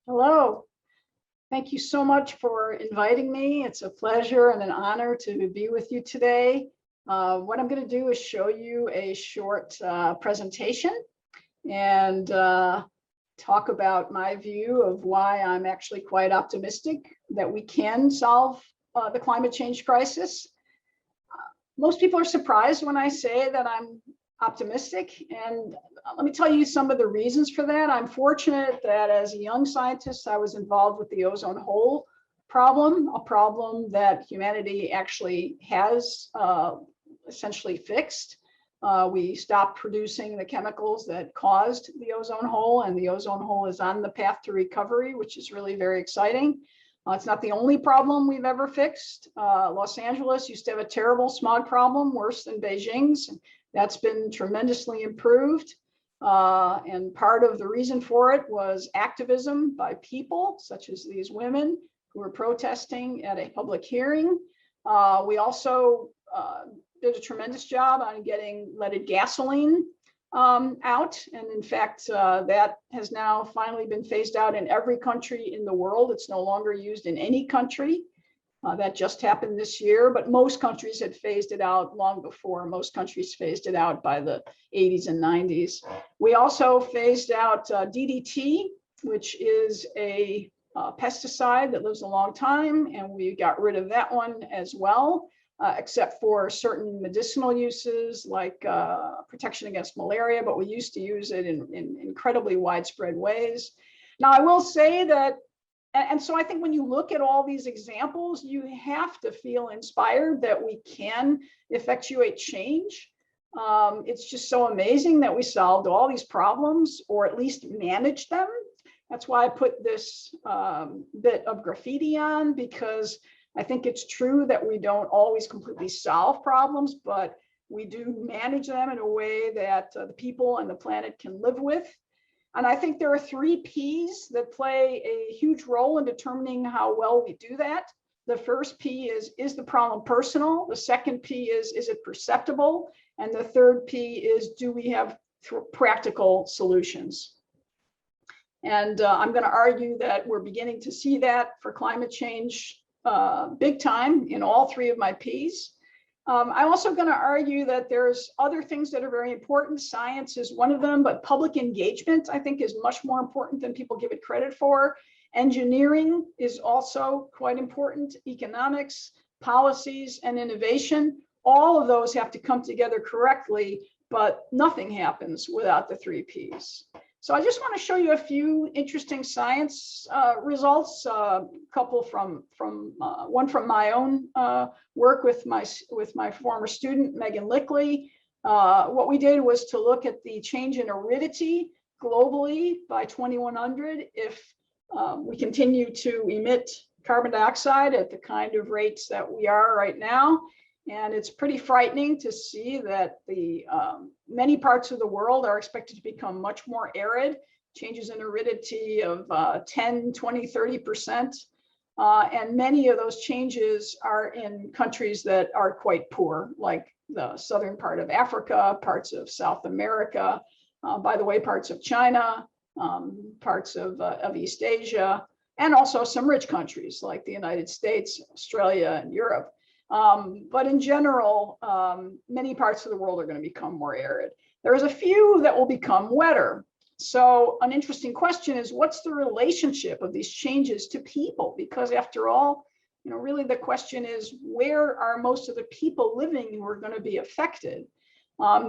Hello. Thank you so much for inviting me. It's a pleasure and an honor to be with you today. What I'm going to do is show you a short presentation and talk about my view of why I'm actually quite optimistic that we can solve the climate change crisis. Most people are surprised when I say that I'm optimistic, and let me tell you some of the reasons for that. I'm fortunate that as a young scientist, I was involved with the ozone hole problem, a problem that humanity actually has essentially fixed. We stopped producing the chemicals that caused the ozone hole, and the ozone hole is on the path to recovery, which is really very exciting. It's not the only problem we've ever fixed. Los Angeles used to have a terrible smog problem, worse than Beijing's. That's been tremendously improved. And part of the reason for it was activism by people, such as these women who were protesting at a public hearing. We also did a tremendous job on getting leaded gasoline out. And in fact, that has now finally been phased out in every country in the world. It's no longer used in any country. That just happened this year, but most countries had phased it out long before. Most countries phased it out by the 80s and 90s. We also phased out DDT, which is a pesticide that lives a long time, and we got rid of that one as well, except for certain medicinal uses like protection against malaria, but we used to use it in incredibly widespread ways. Now, I will say that, and so I think when you look at all these examples, you have to feel inspired that we can effectuate change. It's just so amazing that we solved all these problems, or at least managed them. That's why I put this bit of graffiti on, because I think it's true that we don't always completely solve problems, but we do manage them in a way that the people and the planet can live with. And I think there are 3 P's that play a huge role in determining how well we do that. The first P is the problem personal? The second P is it perceptible? And the third P is, do we have practical solutions? And I'm going to argue that we're beginning to see that for climate change big time in all 3 of my P's. I'm also going to argue that there's other things that are very important. Science is one of them, but public engagement, I think, is much more important than people give it credit for. Engineering is also quite important. Economics, policies, and innovation, all of those have to come together correctly, but nothing happens without the 3 Ps. So I just want to show you a few interesting science results. A couple from one from my own work with my former student Megan Lickley. What we did was to look at the change in aridity globally by 2100 if we continue to emit carbon dioxide at the kind of rates that we are right now. And it's pretty frightening to see that the many parts of the world are expected to become much more arid, changes in aridity of 10, 20, 30%. And many of those changes are in countries that are quite poor, like the southern part of Africa, parts of South America, by the way, parts of China, parts of East Asia, and also some rich countries like the United States, Australia, and Europe. But in general, many parts of the world are going to become more arid. There's a few that will become wetter. So an interesting question is, what's the relationship of these changes to people? Because after all, really the question is, where are most of the people living who are going to be affected?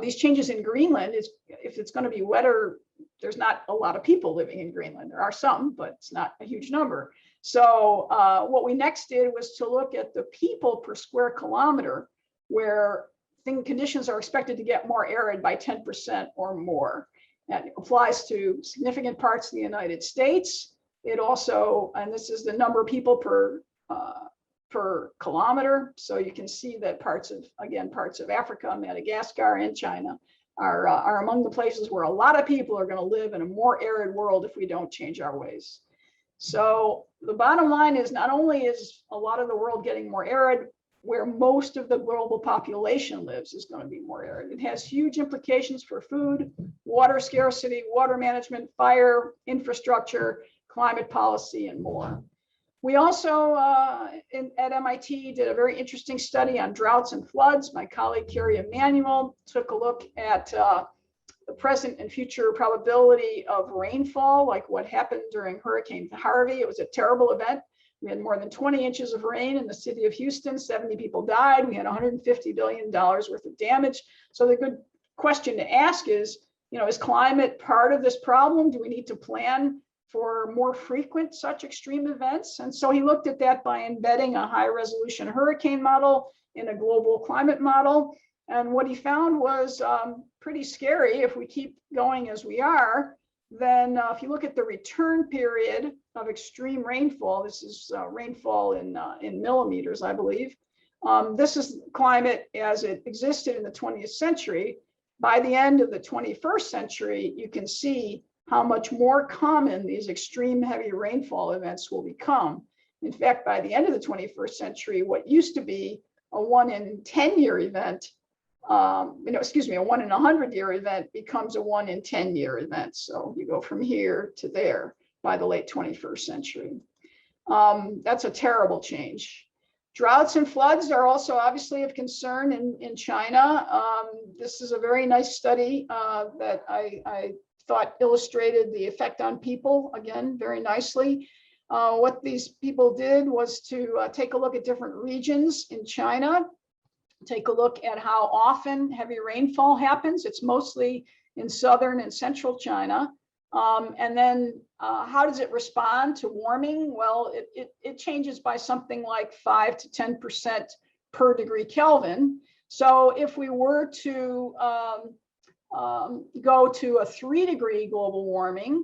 These changes in Greenland, if it's going to be wetter, there's not a lot of people living in Greenland. There are some, but it's not a huge number. So what we next did was to look at the people per square kilometer where conditions are expected to get more arid by 10% or more. That applies to significant parts of the United States. It also, and this is the number of people per kilometer. So you can see that parts of Africa, Madagascar, and China are among the places where a lot of people are going to live in a more arid world if we don't change our ways. So the bottom line is, not only is a lot of the world getting more arid, where most of the global population lives is going to be more arid. It has huge implications for food, water scarcity, water management, fire, infrastructure, climate policy, and more. We also, at MIT, did a very interesting study on droughts and floods. My colleague, Carrie Emanuel, took a look at the present and future probability of rainfall, like what happened during Hurricane Harvey. It was a terrible event. We had more than 20 inches of rain in the city of Houston. 70 people died. We had $150 billion worth of damage. So the good question to ask is, is climate part of this problem? Do we need to plan for more frequent such extreme events? And so he looked at that by embedding a high resolution hurricane model in a global climate model. And what he found was pretty scary. If we keep going as we are, then if you look at the return period of extreme rainfall, this is rainfall in millimeters, I believe. This is climate as it existed in the 20th century. By the end of the 21st century, you can see how much more common these extreme heavy rainfall events will become. In fact, by the end of the 21st century, what used to be a 1 in 10 year event, a 1 in 100 year event becomes a 1 in 10 year event. So you go from here to there by the late 21st century. That's a terrible change. Droughts and floods are also obviously of concern in China. This is a very nice study that I thought illustrated the effect on people, again, very nicely. What these people did was to take a look at different regions in China, take a look at how often heavy rainfall happens. It's mostly in southern and central China. And then how does it respond to warming? Well, it changes by something like 5 to 10% per degree Kelvin. So if we were to go to a 3-degree global warming,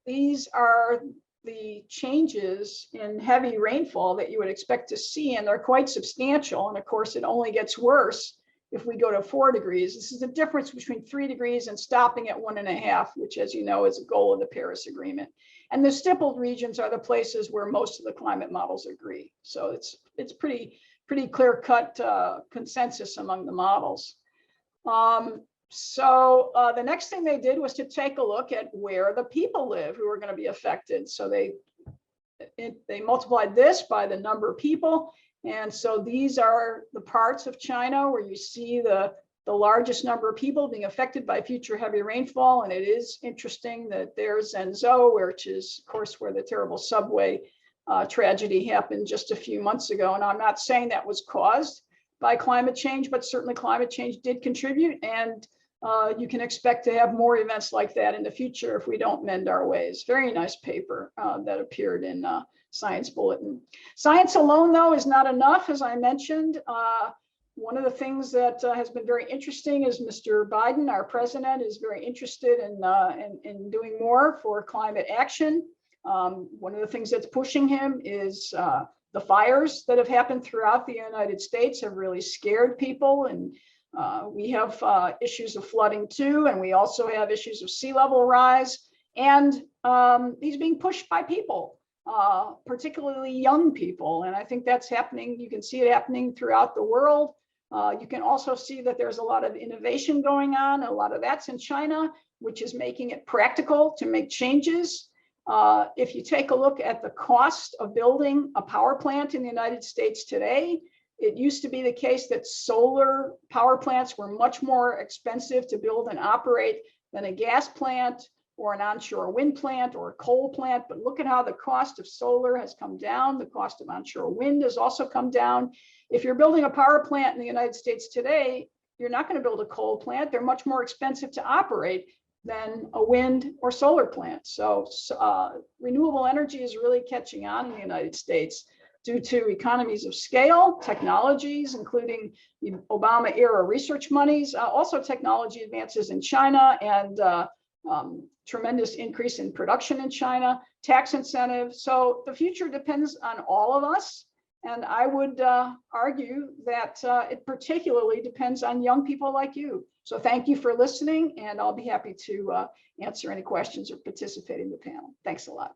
these are the changes in heavy rainfall that you would expect to see, and they're quite substantial. And of course, it only gets worse if we go to 4 degrees. This is the difference between 3 degrees and stopping at 1.5, which, as you know, is a goal of the Paris Agreement. And the stippled regions are the places where most of the climate models agree. So it's pretty clear-cut consensus among the models. So the next thing they did was to take a look at where the people live who are going to be affected. So they multiplied this by the number of people. And so these are the parts of China where you see the largest number of people being affected by future heavy rainfall. And it is interesting that there's Zhengzhou, which is, of course, where the terrible subway tragedy happened just a few months ago. And I'm not saying that was caused by climate change, but certainly climate change did contribute. And you can expect to have more events like that in the future if we don't mend our ways. Very nice paper that appeared in Science Bulletin. Science alone, though, is not enough, as I mentioned. One of the things that has been very interesting is Mr. Biden, our president, is very interested in doing more for climate action. One of the things that's pushing him is the fires that have happened throughout the United States have really scared people. And we have issues of flooding too, and we also have issues of sea level rise. And he's being pushed by people, particularly young people. And I think that's happening. You can see it happening throughout the world. You can also see that there's a lot of innovation going on. A lot of that's in China, which is making it practical to make changes. If you take a look at the cost of building a power plant in the United States today, it used to be the case that solar power plants were much more expensive to build and operate than a gas plant or an onshore wind plant or a coal plant. But look at how the cost of solar has come down. The cost of onshore wind has also come down. If you're building a power plant in the United States today, you're not going to build a coal plant. They're much more expensive to operate than a wind or solar plant. So renewable energy is really catching on in the United States due to economies of scale, technologies, including the Obama era research monies, also technology advances in China and tremendous increase in production in China, tax incentives. So the future depends on all of us. And I would argue that it particularly depends on young people like you. So thank you for listening, and I'll be happy to answer any questions or participate in the panel. Thanks a lot.